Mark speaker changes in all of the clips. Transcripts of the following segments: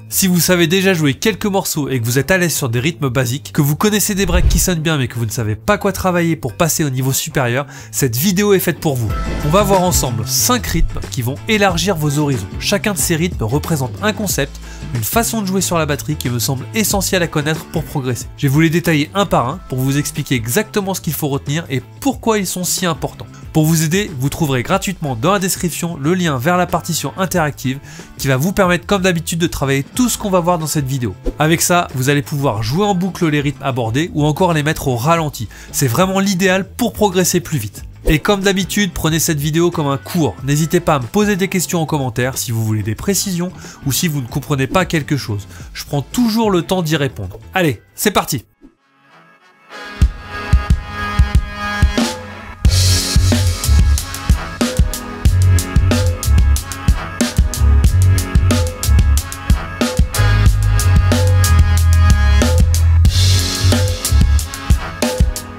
Speaker 1: Si vous savez déjà jouer quelques morceaux et que vous êtes à l'aise sur des rythmes basiques, que vous connaissez des breaks qui sonnent bien mais que vous ne savez pas quoi travailler pour passer au niveau supérieur, cette vidéo est faite pour vous. On va voir ensemble 5 rythmes qui vont élargir vos horizons. Chacun de ces rythmes représente un concept, une façon de jouer sur la batterie qui me semble essentielle à connaître pour progresser. Je vais vous les détailler un par un pour vous expliquer exactement ce qu'il faut retenir et pourquoi ils sont si importants. Pour vous aider, vous trouverez gratuitement dans la description le lien vers la partition interactive qui va vous permettre comme d'habitude de travailler tout ce qu'on va voir dans cette vidéo. Avec ça, vous allez pouvoir jouer en boucle les rythmes abordés ou encore les mettre au ralenti. C'est vraiment l'idéal pour progresser plus vite. Et comme d'habitude, prenez cette vidéo comme un cours. N'hésitez pas à me poser des questions en commentaire si vous voulez des précisions ou si vous ne comprenez pas quelque chose. Je prends toujours le temps d'y répondre. Allez, c'est parti!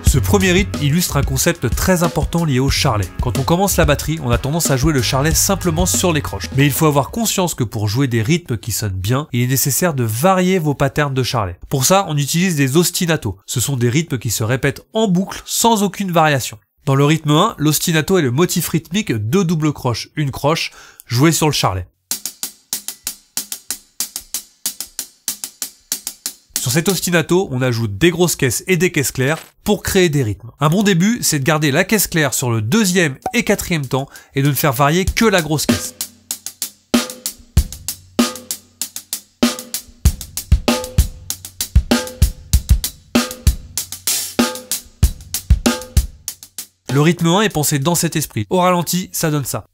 Speaker 1: Ce premier rythme illustre un concept très important lié au charlet. Quand on commence la batterie, on a tendance à jouer le charlet simplement sur les croches. Mais il faut avoir conscience que pour jouer des rythmes qui sonnent bien, il est nécessaire de varier vos patterns de charlet. Pour ça, on utilise des ostinatos. Ce sont des rythmes qui se répètent en boucle sans aucune variation. Dans le rythme 1, l'ostinato est le motif rythmique de double croche, une croche, jouée sur le charlet. Sur cet ostinato, on ajoute des grosses caisses et des caisses claires pour créer des rythmes. Un bon début, c'est de garder la caisse claire sur le deuxième et quatrième temps et de ne faire varier que la grosse caisse. Le rythme 1 est pensé dans cet esprit. Au ralenti, ça donne ça.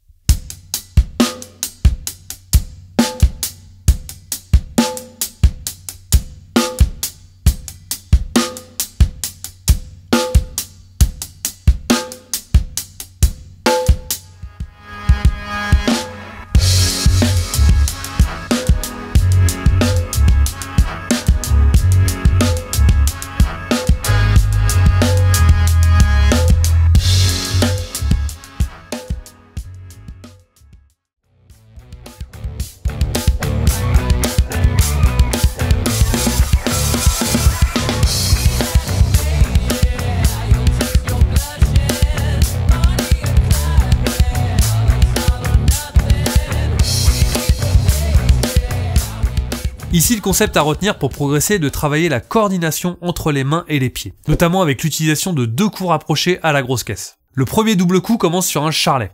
Speaker 1: Ici, le concept à retenir pour progresser est de travailler la coordination entre les mains et les pieds, notamment avec l'utilisation de 2 coups rapprochés à la grosse caisse. Le premier double coup commence sur un charlet.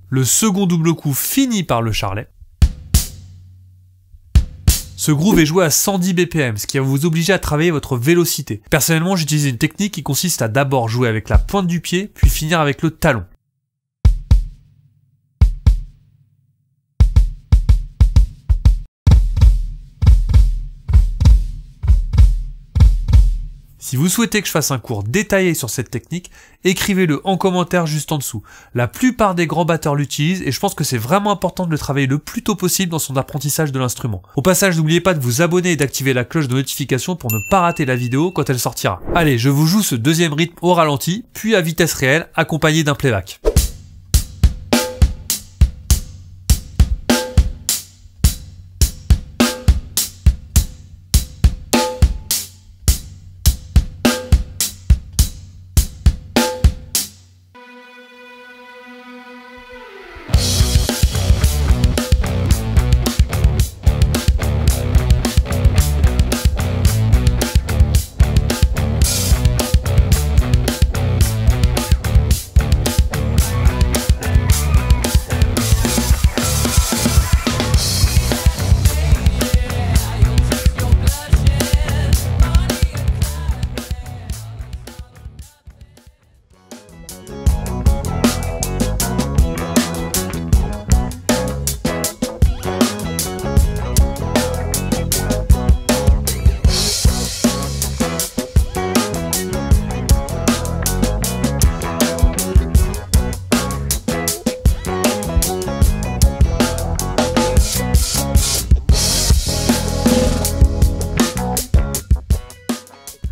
Speaker 1: Le second double coup finit par le charlet. Ce groove est joué à 110 BPM, ce qui va vous obliger à travailler votre vélocité. Personnellement, j'utilise une technique qui consiste à d'abord jouer avec la pointe du pied, puis finir avec le talon. Si vous souhaitez que je fasse un cours détaillé sur cette technique, écrivez-le en commentaire juste en dessous. La plupart des grands batteurs l'utilisent et je pense que c'est vraiment important de le travailler le plus tôt possible dans son apprentissage de l'instrument. Au passage, n'oubliez pas de vous abonner et d'activer la cloche de notification pour ne pas rater la vidéo quand elle sortira. Allez, je vous joue ce deuxième rythme au ralenti, puis à vitesse réelle, accompagné d'un playback.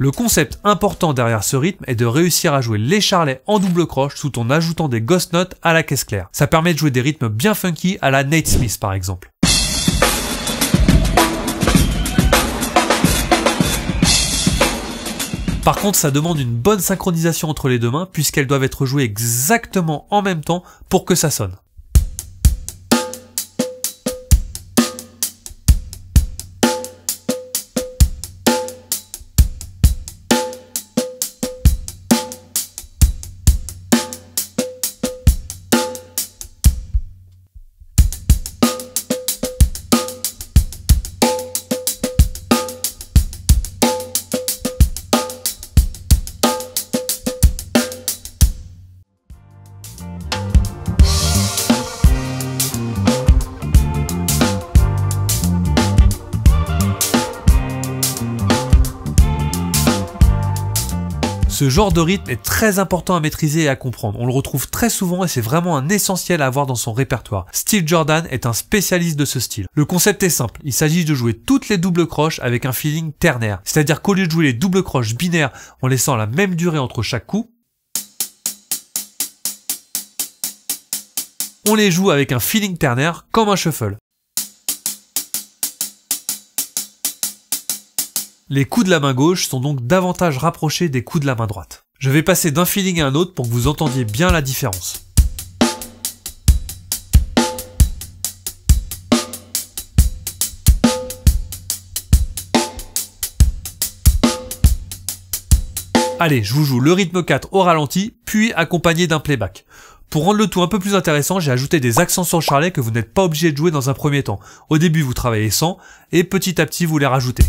Speaker 1: Le concept important derrière ce rythme est de réussir à jouer les charlets en double croche tout en ajoutant des ghost notes à la caisse claire. Ça permet de jouer des rythmes bien funky à la Nate Smith par exemple. Par contre, ça demande une bonne synchronisation entre les deux mains puisqu'elles doivent être jouées exactement en même temps pour que ça sonne. Ce genre de rythme est très important à maîtriser et à comprendre. On le retrouve très souvent et c'est vraiment un essentiel à avoir dans son répertoire. Steve Jordan est un spécialiste de ce style. Le concept est simple, il s'agit de jouer toutes les doubles croches avec un feeling ternaire. C'est-à-dire qu'au lieu de jouer les doubles croches binaires en laissant la même durée entre chaque coup, on les joue avec un feeling ternaire comme un shuffle. Les coups de la main gauche sont donc davantage rapprochés des coups de la main droite. Je vais passer d'un feeling à un autre pour que vous entendiez bien la différence. Allez, je vous joue le rythme 4 au ralenti, puis accompagné d'un playback. Pour rendre le tout un peu plus intéressant, j'ai ajouté des accents sur le charlet que vous n'êtes pas obligé de jouer dans un premier temps. Au début, vous travaillez sans, et petit à petit, vous les rajoutez.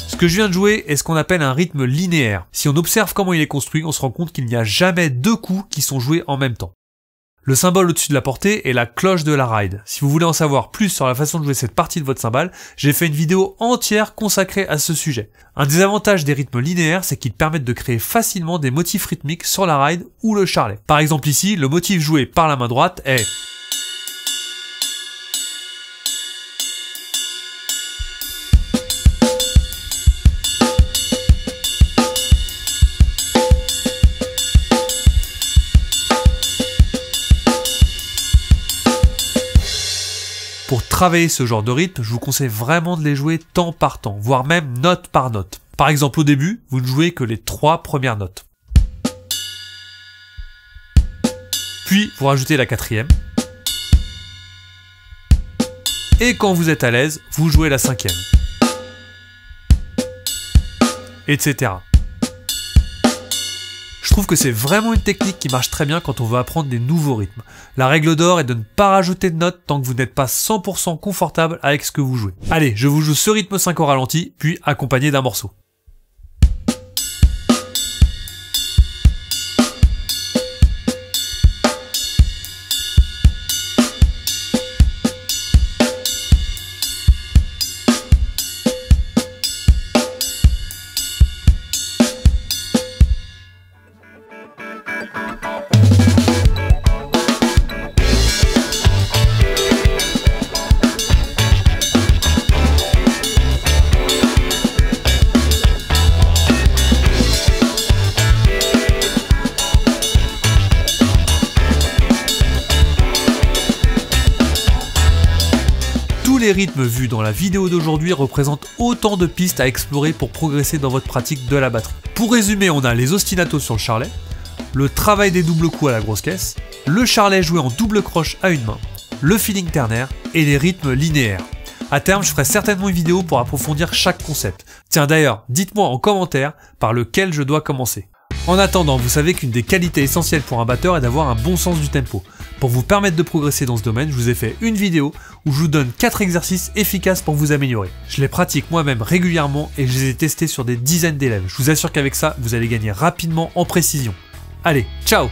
Speaker 1: Ce que je viens de jouer est ce qu'on appelle un rythme linéaire. Si on observe comment il est construit, on se rend compte qu'il n'y a jamais deux coups qui sont joués en même temps. Le symbole au-dessus de la portée est la cloche de la ride. Si vous voulez en savoir plus sur la façon de jouer cette partie de votre cymbale, j'ai fait une vidéo entière consacrée à ce sujet. Un des avantages des rythmes linéaires, c'est qu'ils permettent de créer facilement des motifs rythmiques sur la ride ou le charlet. Par exemple ici, le motif joué par la main droite est... Pour travailler ce genre de rythme, je vous conseille vraiment de les jouer temps par temps, voire même note par note. Par exemple, au début, vous ne jouez que les 3 premières notes. Puis, vous rajoutez la 4e. Et quand vous êtes à l'aise, vous jouez la 5e. Etc. Je trouve que c'est vraiment une technique qui marche très bien quand on veut apprendre des nouveaux rythmes. La règle d'or est de ne pas rajouter de notes tant que vous n'êtes pas 100% confortable avec ce que vous jouez. Allez, je vous joue ce rythme 5 au ralenti, puis accompagné d'un morceau. Les rythmes vus dans la vidéo d'aujourd'hui représentent autant de pistes à explorer pour progresser dans votre pratique de la batterie. Pour résumer, on a les ostinatos sur le charlet, le travail des doubles coups à la grosse caisse, le charlet joué en double croche à une main, le feeling ternaire et les rythmes linéaires. À terme, je ferai certainement une vidéo pour approfondir chaque concept. Tiens d'ailleurs, dites-moi en commentaire par lequel je dois commencer. En attendant, vous savez qu'une des qualités essentielles pour un batteur est d'avoir un bon sens du tempo. Pour vous permettre de progresser dans ce domaine, je vous ai fait une vidéo où je vous donne 4 exercices efficaces pour vous améliorer. Je les pratique moi-même régulièrement et je les ai testés sur des dizaines d'élèves. Je vous assure qu'avec ça, vous allez gagner rapidement en précision. Allez, ciao!